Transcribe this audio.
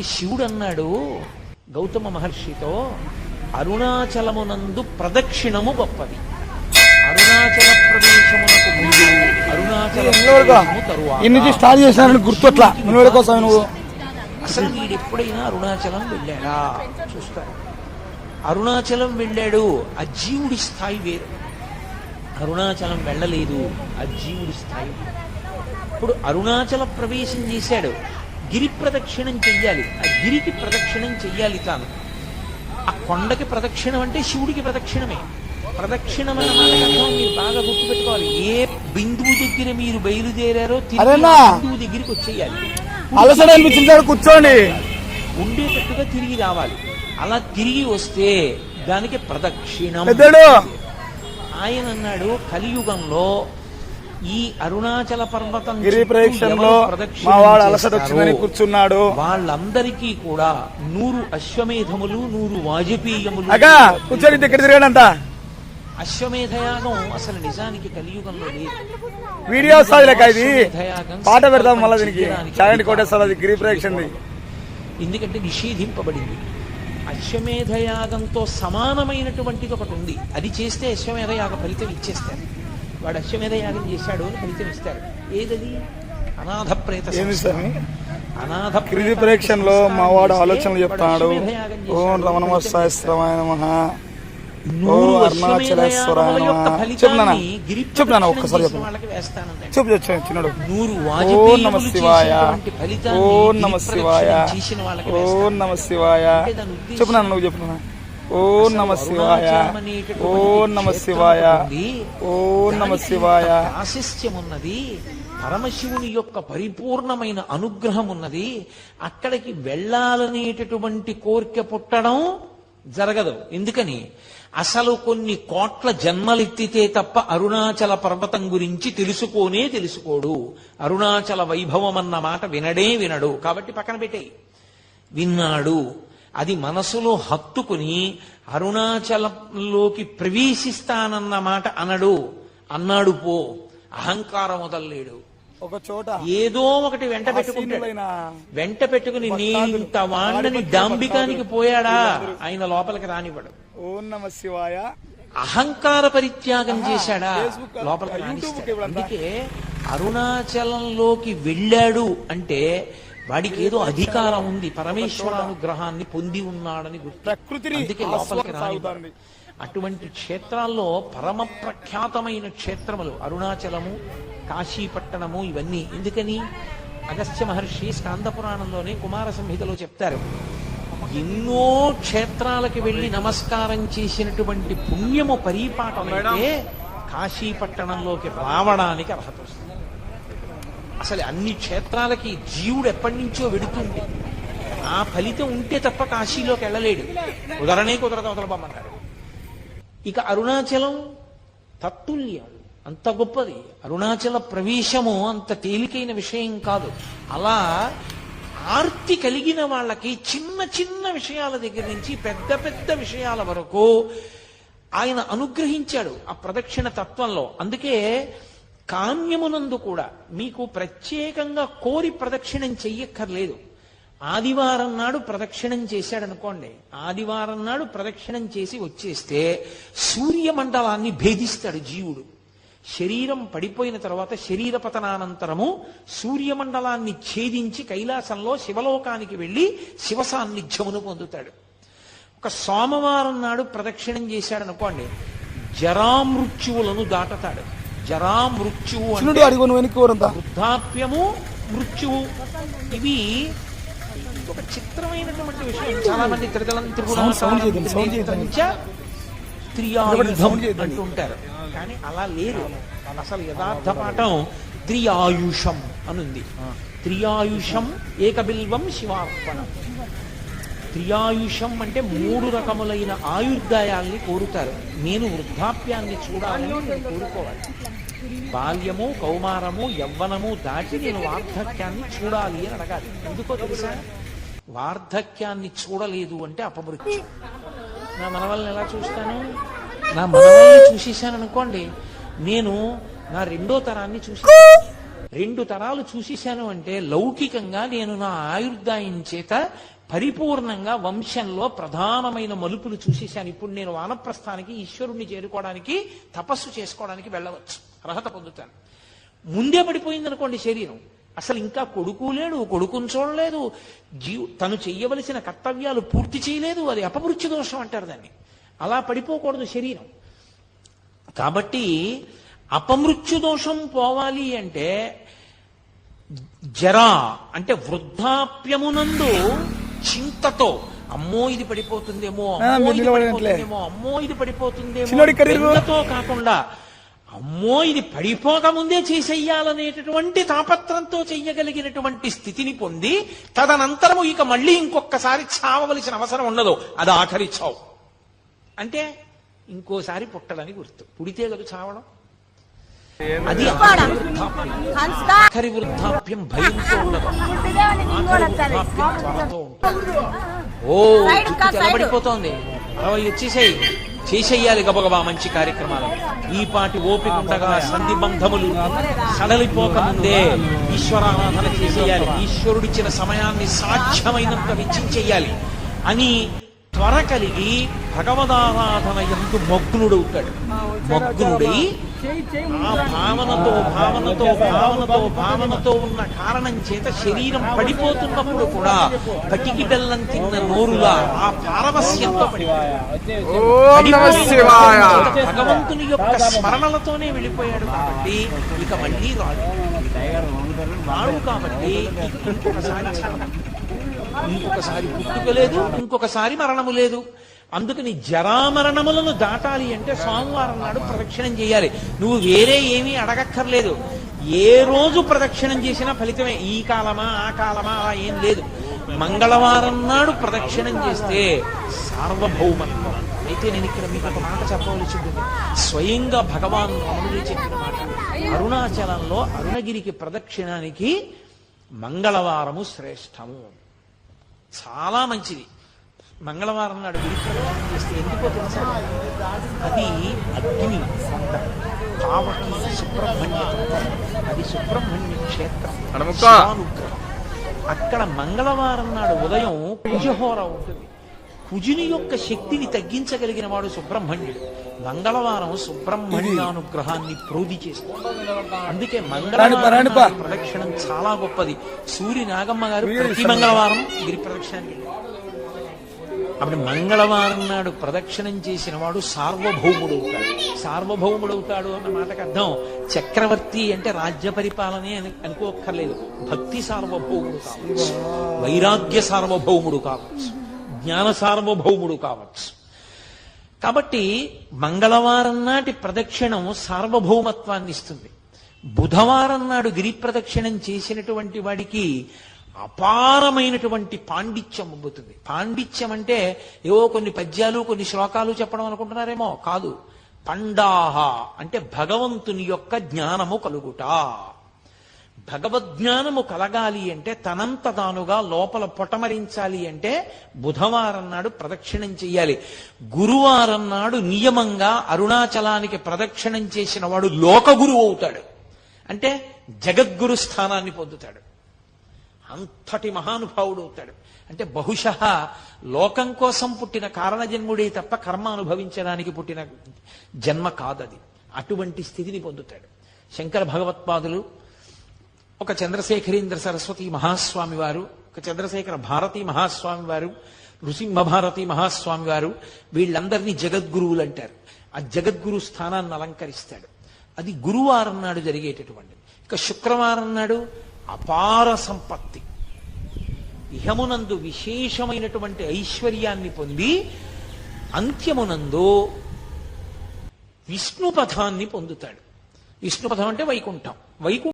కాబట్టి శివుడు అన్నాడు గౌతమ మహర్షితో, అరుణాచలమునందు ప్రదక్షిణము గొప్పది. అరుణాచల ప్రదేశమునకు ముందు అరుణాచల తరువాత స్టార్ట్ చేసినారని గుర్తుట్లా కోసం నువ్వు అసలు వీడు ఎప్పుడైనా అరుణాచలం వెళ్ళాడా చూస్తాడు. అరుణాచలం వెళ్ళాడు, ఆ జీవుడి స్థాయి వేరు. అరుణాచలం వెళ్ళలేదు, ఆ జీవుడి స్థాయి వేరు. ఇప్పుడు అరుణాచల ప్రవేశం చేశాడు, గిరి ప్రదక్షిణం చెయ్యాలి, ఆ గిరికి ప్రదక్షిణం చెయ్యాలి తాను. ఆ కొండకి ప్రదక్షిణం అంటే శివుడికి ప్రదక్షిణమే. ప్రదక్షిణం అన్న మాట మీరు బాగా గుర్తుపెట్టుకోవాలి. ఏ బిందువు దగ్గర మీరు బయలుదేరారో బిందువు దగ్గరికి వచ్చేయాలి. కూర్చోండి, ఉండేటట్టుగా తిరిగి రావాలి. అలా తిరిగి వస్తే దానికి ప్రదక్షిణం. ఆయన అన్నాడు, కలియుగంలో ఈ అరుణాచల పర్వతం గిరి ప్రదక్షిణలో కూర్చున్నాడు, వాళ్ళందరికీ కూడా 100 అశ్వమేధములు 100 వాజపేయములు కూర్చొని దగ్గర తిరిగాడంట. అశ్వమేధయాగం అసలు నిజానికి కలియుగంలో లేదు. వీడియో పాట పెడతాం మళ్ళీ దీనికి చాగంటి కోటేశ్వర గిరి ప్రదక్షిణ, ఎందుకంటే నిషేధింపబడింది. అశ్వమేధయాగంతో సమానమైనటువంటిది ఒకటి ఉంది, అది చేస్తే అశ్వమేధయాగ ఫలితం ఇచ్చేస్తారు. వాడు అశ్వమేధయాగం చేశాడు అని ఫలితం ఇస్తారు. ఏదది? అనాథ ప్రేత అనాథ గిరి ప్రదక్షిణలో మా వాడు ఆలోచనలు చెప్తాడు. ఓం రమణ సహస్రమాయ నమః, చెప్తున్నా ఒక్కసారి చిన్నాడు. ఓం నమ శివాయ, ఓం నమ శివాయ, ఓం నమ శివాయ. చెప్తున్నా, నువ్వు చెప్తున్నా. ఓం నమ శివాయ, ఓం నమ శివాయ, ఓం నమ శివాయ. ఆశిస్యమున్నది, పరమశివుని యొక్క పరిపూర్ణమైన అనుగ్రహం ఉన్నది. అక్కడికి వెళ్ళాలనేటటువంటి కోరిక పుట్టడం జరగదు. ఎందుకని? అసలు కొన్ని కోట్ల జన్మలెత్తితే తప్ప అరుణాచల పర్వతం గురించి తెలుసుకోడు. అరుణాచల వైభవం అన్న మాట వినడు. కాబట్టి పక్కన పెట్టేయి. విన్నాడు, అది మనసులో హత్తుకుని అరుణాచలంలోకి ప్రవేశిస్తానన్న మాట అన్నాడు పో. అహంకారం వదల్లేడు. ఒక చోట ఏదో ఒకటి వెంట పెట్టుకుని నేనింత వాణ్ణని డాంబికానికి పోయాడా ఆయన లోపలికి రానివ్వడు. ఓం నమ శివాయ. అహంకార పరిత్యాగం చేశాడా లోపలికి రానిస్తాడు. అందుకే అరుణాచలంలోకి వెళ్ళాడు అంటే వాడికి ఏదో అధికారం ఉంది, పరమేశ్వరానుగ్రహాన్ని పొంది ఉన్నాడని గుర్తు. అందుకే లోపలికి రానివ్వడు. అటువంటి క్షేత్రాల్లో పరమ ప్రఖ్యాతమైన క్షేత్రములు అరుణాచలము, కాశీపట్టణము, ఇవన్నీ. ఎందుకని? అగస్త్య మహర్షి స్కాంద పురాణంలోనే కుమార సంహితలో చెప్తారు, ఎన్నో క్షేత్రాలకు వెళ్లి నమస్కారం చేసినటువంటి పుణ్యము పరిపాటమైతే కాశీపట్టణంలోకి రావడానికి అర్హత వస్తుంది. అసలు అన్ని క్షేత్రాలకి జీవుడు ఎప్పటి నుంచో వెడుతుంది. ఆ ఫలితం ఉంటే తప్ప కాశీలోకి వెళ్ళలేడు. కుదరదు, అవతలబమ్మంటారు. ఇక అరుణాచలం తత్తుల్యం, అంత గొప్పది. అరుణాచల ప్రవేశము అంత తేలికైన విషయం కాదు. అలా ఆర్తి కలిగిన వాళ్ళకి చిన్న చిన్న విషయాల దగ్గర నుంచి పెద్ద పెద్ద విషయాల వరకు ఆయన అనుగ్రహించాడు ఆ ప్రదక్షిణ తత్వంలో. అందుకే కామ్యమునందు కూడా మీకు ప్రత్యేకంగా కోరి ప్రదక్షిణం చెయ్యక్కర్లేదు. ఆదివారం నాడు ప్రదక్షిణం చేశాడనుకోండి, ఆదివారం నాడు ప్రదక్షిణం చేసి వచ్చేస్తే సూర్యమండలాన్ని భేదిస్తాడు జీవుడు. శరీరం పడిపోయిన తర్వాత శరీర పతనానంతరము సూర్యమండలాన్ని ఛేదించి కైలాసంలో శివలోకానికి వెళ్లి శివ సాన్నిధ్యమును పొందుతాడు. ఒక సోమవారం నాడు ప్రదక్షిణం చేశాడనుకోండి, జరామృత్యువులను దాటతాడు. జరామృత్యువు అంటే వృద్ధాప్యము, మృత్యువు. ఇవి ఒక చిత్రమైనటువంటి విషయం. చాలా మంది అంటుంటారు, కానీ అలా లేదు. అసలు యథార్థ పాఠం త్రియాయుషం అనుంది. త్రియాయుషం ఏకబిల్వం శివార్పణం. త్రియాయుషం అంటే 3 రకములైన ఆయుర్దాయాల్ని కోరుతారు. నేను వృద్ధాప్యాన్ని చూడాలని నేను కోరుకోవాలి. బాల్యము, కౌమారము, యవ్వనము దాటి నేను వార్ధక్యాన్ని చూడాలి అని అడగాలి. ఎందుకో తెలుసా? వార్ధక్యాన్ని చూడలేదు అంటే అపమృత్యు. నా మనవల్ని ఎలా చూస్తాను? నా మనవల్ని చూసేశాను అనుకోండి, నేను నా 2వ తరాన్ని చూసి 2 తరాలు చూసేశాను అంటే లౌకికంగా నేను నా ఆయుర్దాయం చేత పరిపూర్ణంగా వంశంలో ప్రధానమైన మలుపులు చూసేశాను. ఇప్పుడు నేను వానప్రస్థానికి ఈశ్వరుణ్ణి చేరుకోవడానికి తపస్సు చేసుకోవడానికి వెళ్ళవచ్చు, అర్హత పొందుతాను. ముందే పడిపోయిందనుకోండి శరీరం, అసలు ఇంకా కొడుకు లేడు, కొడుకుని చూడలేదు, తను చెయ్యవలసిన కర్తవ్యాలు పూర్తి చేయలేదు, అది అపమృత్యు దోషం అంటారు దాన్ని. అలా పడిపోకూడదు శరీరం. కాబట్టి అపమృత్యు దోషం పోవాలి అంటే జరా అంటే వృద్ధాప్యమునందు చింతతో అమ్మో ఇది పడిపోతుందేమో, అమ్మో ఇది పడిపోతుందేమో కాకుండా అమ్మో ఇది పడిపోకముందే చేసేయాలనేటటువంటి తాపత్రంతో చెయ్యగలిగినటువంటి స్థితిని పొంది తదనంతరము ఇక మళ్ళీ ఇంకొకసారి చావవలసిన అవసరం ఉండదు. అది ఆఖరి చావు అంటే ఇంకోసారి పుట్టడానికి గుర్తు. పుడితే కదా చావడం. అది ఆఖరి వృద్ధాప్యం భయంతో ఉండదు, ఆఖరి వృద్ధాప్యం త్వరతో ఉంటుంది. ఓ తెలబడిపోతోంది, 60 వచ్చేసాయి, చేసేయాలి గబగబా మంచి కార్యక్రమాలు. ఈ పాటి ఓపిక ఉండగా సంధి బంధములు సడలిపోకముందే ఈశ్వరారాధన చేసేయాలి, ఈశ్వరుడిచ్చిన సమయాన్ని సాధ్యమైనంత వెచ్చించేయాలి అని త్వర కలిగి భగవదారాధన యందు మగ్నుడవుతాడు. మగ్నుడై ఆ భావనతో ఉన్న కారణం చేత శరీరం పడిపోతున్నప్పుడు కూడా పటికి బెల్లం తిన్న నోరులా ఆ పారవస్యంతో భగవంతుని యొక్క స్మరణలతోనే వెళ్ళిపోయాడు. కాబట్టి ఇక మళ్ళీ రాడు కాబట్టి ఇంకొకసారి పుట్టుక లేదు, ఇంకొకసారి మరణము లేదు. అందుకని జరామరణములను దాటాలి అంటే సోమవారం నాడు ప్రదక్షిణం చేయాలి. నువ్వు వేరే ఏమీ అడగక్కర్లేదు. ఏ రోజు ప్రదక్షిణం చేసినా ఫలితమే. ఈ కాలమా ఆ కాలమా అలా ఏం లేదు. మంగళవారం నాడు ప్రదక్షిణం చేస్తే సార్వభౌమత్వం. అయితే నేను ఇక్కడ మీకు ఒక మాట చెప్పవలసి ఉంటుంది. స్వయంగా భగవాన్ రమణుడు చెప్పిన మాట. అరుణాచలంలో అరుణగిరికి ప్రదక్షిణానికి మంగళవారము శ్రేష్టము, చాలా మంచిది. మంగళవారం నాడు గిరి ప్రదక్షిణం చేస్తే ఎందుకో తెలుసా? అది అగ్ని పావకి సుబ్రహ్మణ్య, అది సుబ్రహ్మణ్య క్షేత్రం, శివానుగ్రహం. అక్కడ మంగళవారం నాడు ఉదయం కుజహోర ఉంటుంది. కుజుని యొక్క శక్తిని తగ్గించగలిగిన వాడు సుబ్రహ్మణ్యుడు. మంగళవారం సుబ్రహ్మణ్యానుగ్రహాన్ని ప్రోధి చేస్తాడు. అందుకే మంగళవారం ప్రదక్షిణం చాలా గొప్పది. సూర్య నాగమ్మ గారు ప్రతి మంగళవారం గిరి ప్రదక్షిణానికి వెళ్ళారు. అప్పుడు మంగళవారం నాడు ప్రదక్షిణం చేసిన వాడు సార్వభౌముడవుతాడు. సార్వభౌముడవుతాడు అన్న మాటకు అర్థం చక్రవర్తి అంటే రాజ్య పరిపాలనే అనుకోక్కర్లేదు. భక్తి సార్వభౌముడు కావచ్చు, వైరాగ్య సార్వభౌముడు కావచ్చు, జ్ఞాన సార్వభౌముడు కావచ్చు. కాబట్టి మంగళవారం నాటి ప్రదక్షిణం సార్వభౌమత్వాన్ని ఇస్తుంది. బుధవారం నాడు గిరి ప్రదక్షిణం చేసినటువంటి వాడికి అపారమైనటువంటి పాండిత్యం అబ్బుతుంది. పాండిత్యం అంటే ఏవో కొన్ని పద్యాలు కొన్ని శ్లోకాలు చెప్పడం అనుకుంటున్నారేమో, కాదు. పండాహ అంటే భగవంతుని యొక్క జ్ఞానము కలుగుట. భగవద్జ్ఞానము కలగాలి అంటే తనంత తానుగా లోపల పొటమరించాలి అంటే బుధవారం నాడు ప్రదక్షిణం చెయ్యాలి. గురువారం నాడు నియమంగా అరుణాచలానికి ప్రదక్షిణం చేసిన వాడు లోకగురువు అవుతాడు. అంటే జగద్గురు స్థానాన్ని పొందుతాడు. అంతటి మహానుభావుడు అవుతాడు. అంటే బహుశః లోకం కోసం పుట్టిన కారణజన్ముడే తప్ప కర్మ అనుభవించడానికి పుట్టిన జన్మ కాదది. అటువంటి స్థితిని పొందుతాడు. శంకర భగవత్పాదులు, ఒక చంద్రశేఖరేంద్ర సరస్వతి మహాస్వామి వారు, ఒక చంద్రశేఖర భారతీ మహాస్వామి వారు, నృసింహ భారతీ మహాస్వామి వారు, వీళ్ళందరినీ జగద్గురువులు అంటారు. ఆ జగద్గురు స్థానాన్ని అలంకరిస్తాడు. అది గురువారం నాడు జరిగేటటువంటి. ఇక శుక్రవారం నాడు అపార సంపత్తి, ఇహమునందు విశేషమైనటువంటి ఐశ్వర్యాన్ని పొంది అంత్యమునందు విష్ణుపథాన్ని పొందుతాడు. విష్ణుపథం అంటే వైకుంఠం.